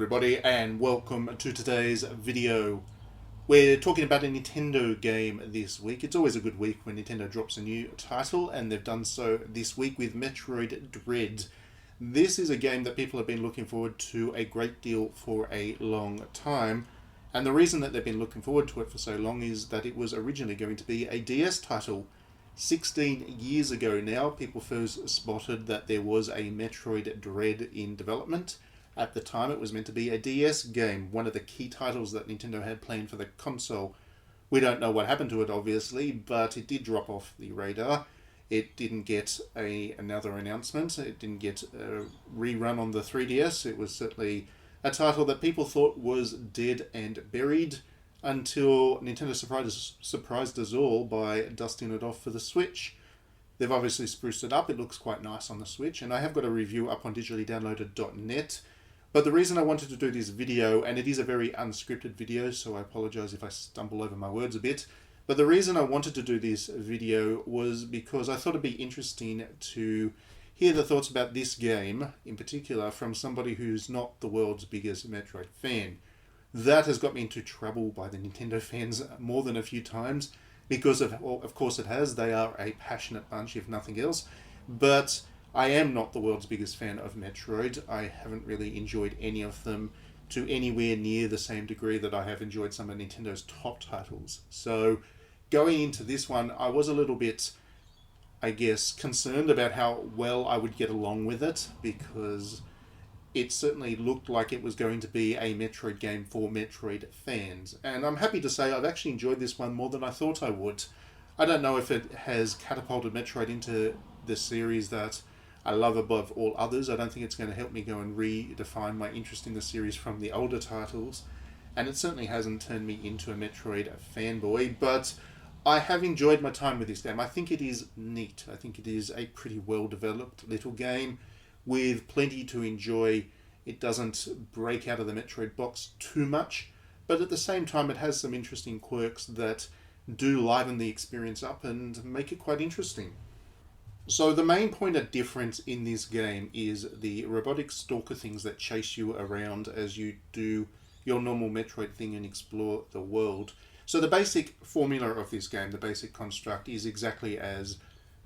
everybody, and welcome to today's video. We're talking about a Nintendo game this week. It's always a good week when Nintendo drops a new title, and they've done so this week with Metroid Dread. This is a game that people have been looking forward to a great deal for a long time, and the reason that they've been looking forward to it for so long is that it was originally going to be a DS title. 16 years ago now, people first spotted that there was a Metroid Dread in development. At the time, it was meant to be a DS game, one of the key titles that Nintendo had planned for the console. We don't know what happened to it, obviously, but it did drop off the radar. It didn't get another announcement. It didn't get a rerun on the 3DS. It was certainly a title that people thought was dead and buried until Nintendo surprised us all by dusting it off for the Switch. They've obviously spruced it up. It looks quite nice on the Switch, and I have got a review up on digitallydownloaded.net. But the reason I wanted to do this video, and it is a very unscripted video, so I apologise if I stumble over my words a bit, but the reason I wanted to do this video was because I thought it'd be interesting to hear the thoughts about this game, in particular, from somebody who's not the world's biggest Metroid fan. That has got me into trouble by the Nintendo fans more than a few times, because of course it has. They are a passionate bunch, if nothing else, but I am not the world's biggest fan of Metroid. I haven't really enjoyed any of them to anywhere near the same degree that I have enjoyed some of Nintendo's top titles. So going into this one, I was a little bit, I guess, concerned about how well I would get along with it, because it certainly looked like it was going to be a Metroid game for Metroid fans. And I'm happy to say I've actually enjoyed this one more than I thought I would. I don't know if it has catapulted Metroid into the series that I love above all others. I don't think it's going to help me go and redefine my interest in the series from the older titles. And it certainly hasn't turned me into a Metroid fanboy, but I have enjoyed my time with this game. I think it is neat. I think it is a pretty well-developed little game with plenty to enjoy. It doesn't break out of the Metroid box too much, but at the same time it has some interesting quirks that do liven the experience up and make it quite interesting. So the main point of difference in this game is the robotic stalker things that chase you around as you do your normal Metroid thing and explore the world. So the basic formula of this game, the basic construct, is exactly as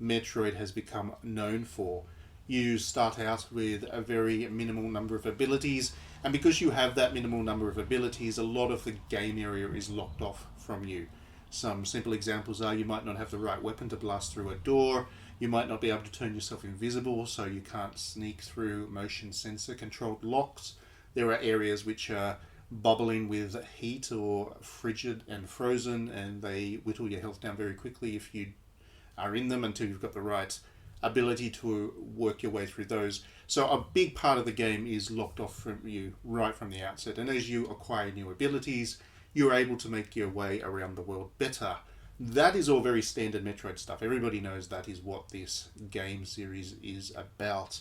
Metroid has become known for. You start out with a very minimal number of abilities, and because you have that minimal number of abilities, a lot of the game area is locked off from you. Some simple examples are you might not have the right weapon to blast through a door, you might not be able to turn yourself invisible, so you can't sneak through motion sensor controlled locks. There are areas which are bubbling with heat or frigid and frozen, and they whittle your health down very quickly if you are in them until you've got the right ability to work your way through those. So a big part of the game is locked off from you right from the outset, and as you acquire new abilities, you're able to make your way around the world better. That is all very standard Metroid stuff. Everybody knows that is what this game series is about.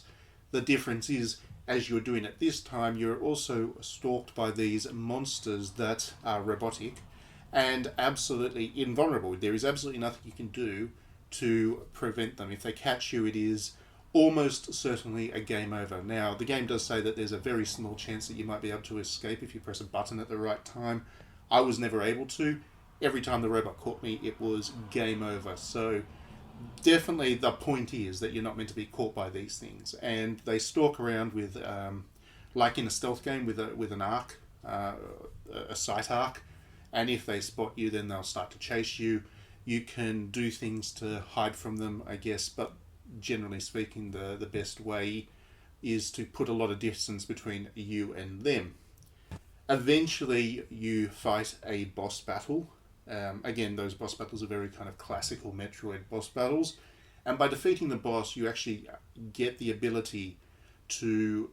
The difference is, as you're doing it this time, you're also stalked by these monsters that are robotic and absolutely invulnerable. There is absolutely nothing you can do to prevent them. If they catch you, it is almost certainly a game over. Now, the game does say that there's a very small chance that you might be able to escape if you press a button at the right time. I was never able to. Every time the robot caught me, it was game over. So definitely the point is that you're not meant to be caught by these things. And they stalk around with, like in a stealth game, with an arc, a sight arc. And if they spot you, then they'll start to chase you. You can do things to hide from them, I guess, but generally speaking, the best way is to put a lot of distance between you and them. Eventually, you fight a boss battle. Again, those boss battles are very kind of classical Metroid boss battles. And by defeating the boss, you actually get the ability to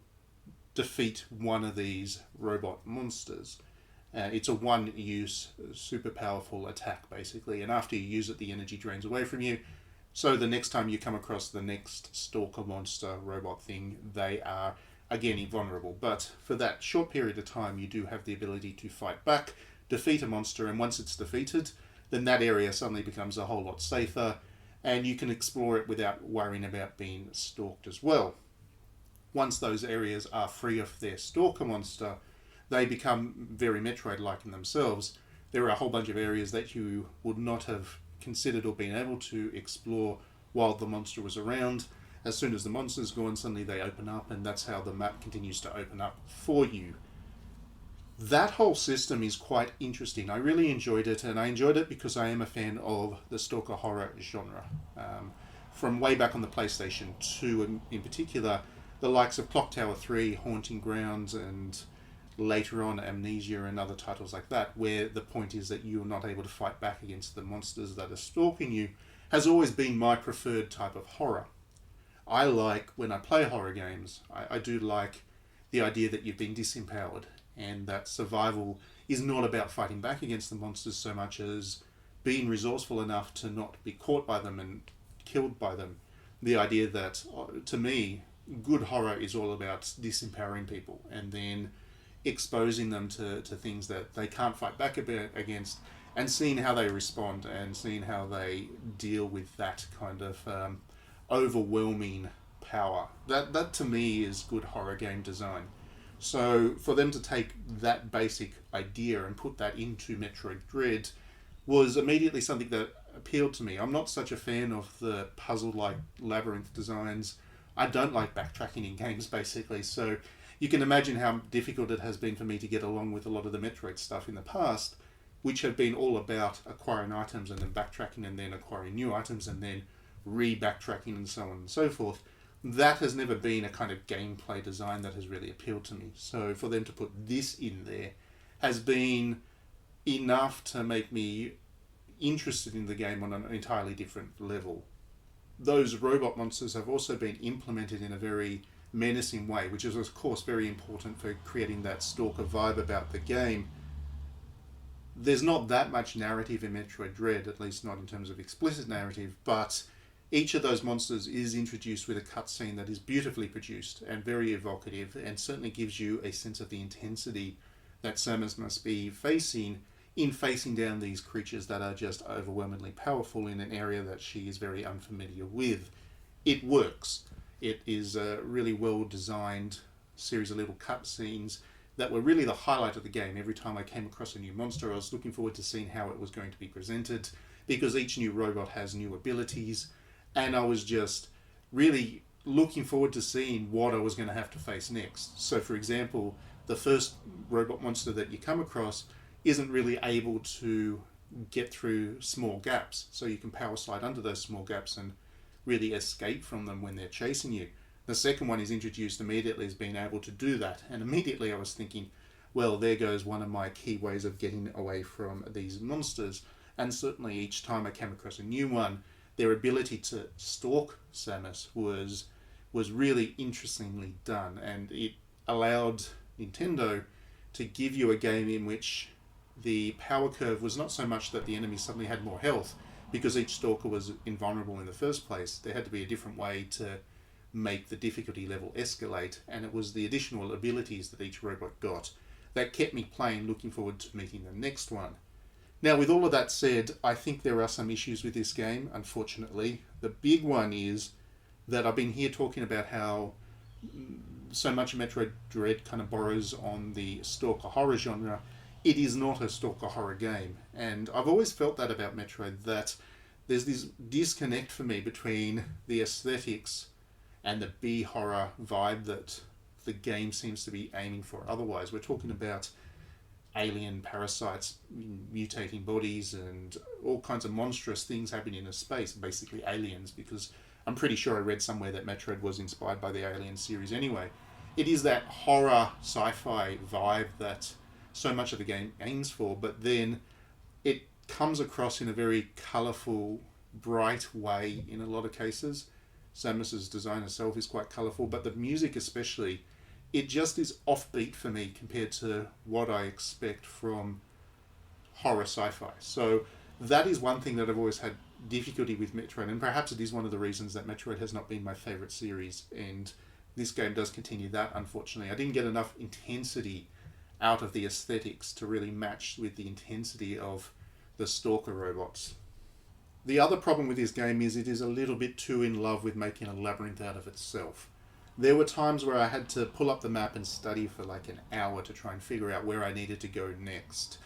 defeat one of these robot monsters. It's a one-use, super powerful attack, basically. And after you use it, the energy drains away from you. So the next time you come across the next stalker monster robot thing, they are, again, invulnerable. But for that short period of time, you do have the ability to fight back, defeat a monster, and once it's defeated, then that area suddenly becomes a whole lot safer, and you can explore it without worrying about being stalked as well. Once those areas are free of their stalker monster, they become very Metroid-like in themselves. There are a whole bunch of areas that you would not have considered or been able to explore while the monster was around. As soon as the monster's gone, suddenly they open up, and that's how the map continues to open up for you. That whole system is quite interesting. I really enjoyed it, and I enjoyed it because I am a fan of the stalker horror genre. From way back on the PlayStation 2 in particular, the likes of Clock Tower 3, Haunting Grounds, and later on Amnesia and other titles like that, where the point is that you're not able to fight back against the monsters that are stalking you, has always been my preferred type of horror. I like, when I play horror games, I do like the idea that you've been disempowered, and that survival is not about fighting back against the monsters so much as being resourceful enough to not be caught by them and killed by them. The idea that, to me, good horror is all about disempowering people and then exposing them to things that they can't fight back against, and seeing how they respond and seeing how they deal with that kind of overwhelming power. That to me is good horror game design. So for them to take that basic idea and put that into Metroid Dread was immediately something that appealed to me. I'm not such a fan of the puzzle-like labyrinth designs. I don't like backtracking in games, basically, so you can imagine how difficult it has been for me to get along with a lot of the Metroid stuff in the past, which have been all about acquiring items and then backtracking and then acquiring new items and then re-backtracking and so on and so forth. That has never been a kind of gameplay design that has really appealed to me. So for them to put this in there has been enough to make me interested in the game on an entirely different level. Those robot monsters have also been implemented in a very menacing way, which is of course very important for creating that stalker vibe about the game. There's not that much narrative in Metroid Dread, at least not in terms of explicit narrative, but each of those monsters is introduced with a cutscene that is beautifully produced and very evocative, and certainly gives you a sense of the intensity that Samus must be facing in facing down these creatures that are just overwhelmingly powerful in an area that she is very unfamiliar with. It works. It is a really well designed series of little cutscenes that were really the highlight of the game. Every time I came across a new monster, I was looking forward to seeing how it was going to be presented, because each new robot has new abilities, and I was just really looking forward to seeing what I was going to have to face next. So for example, the first robot monster that you come across isn't really able to get through small gaps, so you can power slide under those small gaps and really escape from them when they're chasing you. The second one is introduced immediately as being able to do that, and immediately I was thinking, well, there goes one of my key ways of getting away from these monsters. And certainly each time I came across a new one, their ability to stalk Samus was really interestingly done, and it allowed Nintendo to give you a game in which the power curve was not so much that the enemy suddenly had more health, because each stalker was invulnerable in the first place. There had to be a different way to make the difficulty level escalate, and it was the additional abilities that each robot got that kept me playing, looking forward to meeting the next one. Now, with all of that said, I think there are some issues with this game, unfortunately. The big one is that I've been here talking about how so much of Metroid Dread kind of borrows on the stalker horror genre. It is not a stalker horror game, and I've always felt that about Metroid, that there's this disconnect for me between the aesthetics and the B-horror vibe that the game seems to be aiming for. Otherwise, we're talking about alien parasites mutating bodies and all kinds of monstrous things happening in space, basically aliens, because I'm pretty sure I read somewhere that Metroid was inspired by the Alien series anyway. It is that horror sci-fi vibe that so much of the game aims for, but then it comes across in a very colourful, bright way in a lot of cases. Samus's design herself is quite colourful, but the music especially, it just is offbeat for me compared to what I expect from horror sci-fi. So that is one thing that I've always had difficulty with Metroid, and perhaps it is one of the reasons that Metroid has not been my favourite series, and this game does continue that, unfortunately. I didn't get enough intensity out of the aesthetics to really match with the intensity of the stalker robots. The other problem with this game is it is a little bit too in love with making a labyrinth out of itself. there were times where I had to pull up the map and study for like an hour to try and figure out where I needed to go next.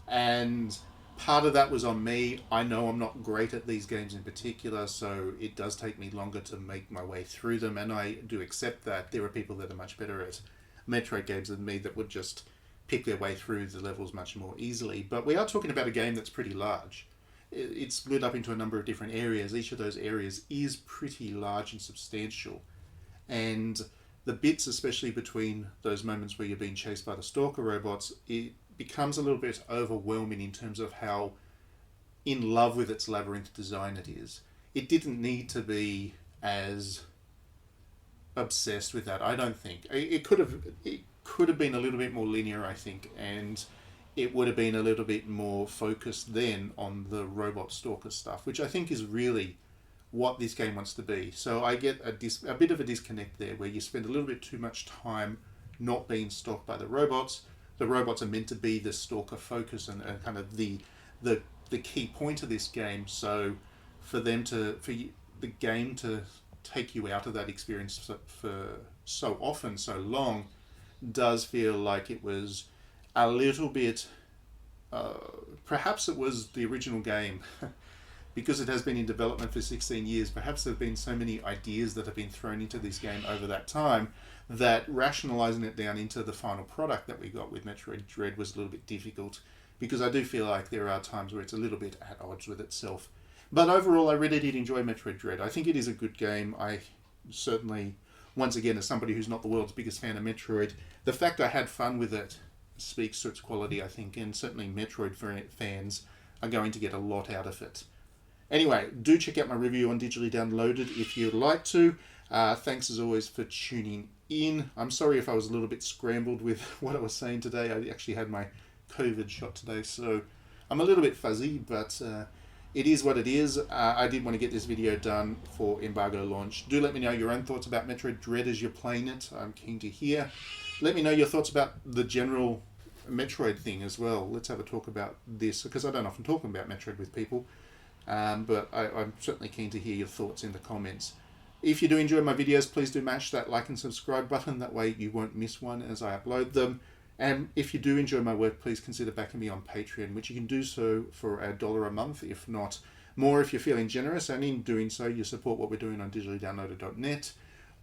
And part of that was on me. I know I'm not great at these games in particular, so it does take me longer to make my way through them, and I do accept that. There are people that are much better at Metroid games than me that would just pick their way through the levels much more easily. But we are talking about a game that's pretty large. It's split up into a number of different areas. Each of those areas is pretty large and substantial. And the bits, especially between those moments where you're being chased by the stalker robots, it becomes a little bit overwhelming in terms of how in love with its labyrinth design it is. It didn't need to be as obsessed with that, I don't think. It could have been a little bit more linear, I think, and it would have been a little bit more focused then on the robot stalker stuff, which I think is really what this game wants to be. So I get a bit of a disconnect there, where you spend a little bit too much time not being stalked by the robots. The robots are meant to be the stalker focus and kind of the key point of this game. So for the game to take you out of that experience for so often, so long, does feel like it was a little bit. Perhaps it was the original game. Because it has been in development for 16 years, perhaps there have been so many ideas that have been thrown into this game over that time that rationalising it down into the final product that we got with Metroid Dread was a little bit difficult, because I do feel like there are times where it's a little bit at odds with itself. But overall, I really did enjoy Metroid Dread. I think it is a good game. I certainly, once again, as somebody who's not the world's biggest fan of Metroid, the fact I had fun with it speaks to its quality, I think, and certainly Metroid fans are going to get a lot out of it. Anyway, do check out my review on Digitally Downloaded if you'd like to. Thanks as always for tuning in. I'm sorry if I was a little bit scrambled with what I was saying today. I actually had my COVID shot today, so I'm a little bit fuzzy, but it is what it is. I did want to get this video done for embargo launch. Do let me know your own thoughts about Metroid Dread as you're playing it. I'm keen to hear. Let me know your thoughts about the general Metroid thing as well. Let's have a talk about this, because I don't often talk about Metroid with people. But I'm certainly keen to hear your thoughts in the comments. If you do enjoy my videos, please do mash that like and subscribe button. That way you won't miss one as I upload them. And if you do enjoy my work, please consider backing me on Patreon, which you can do so for $1 a month, if not more if you're feeling generous. And in doing so, you support what we're doing on digitallydownloaded.net,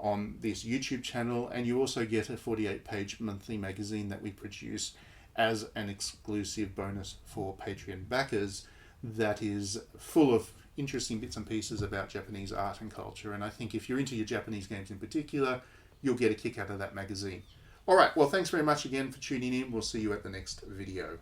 on this YouTube channel, and you also get a 48-page monthly magazine that we produce as an exclusive bonus for Patreon backers, that is full of interesting bits and pieces about Japanese art and culture. And I think if you're into your Japanese games in particular, you'll get a kick out of that magazine. Alright, well, thanks very much again for tuning in. We'll see you at the next video.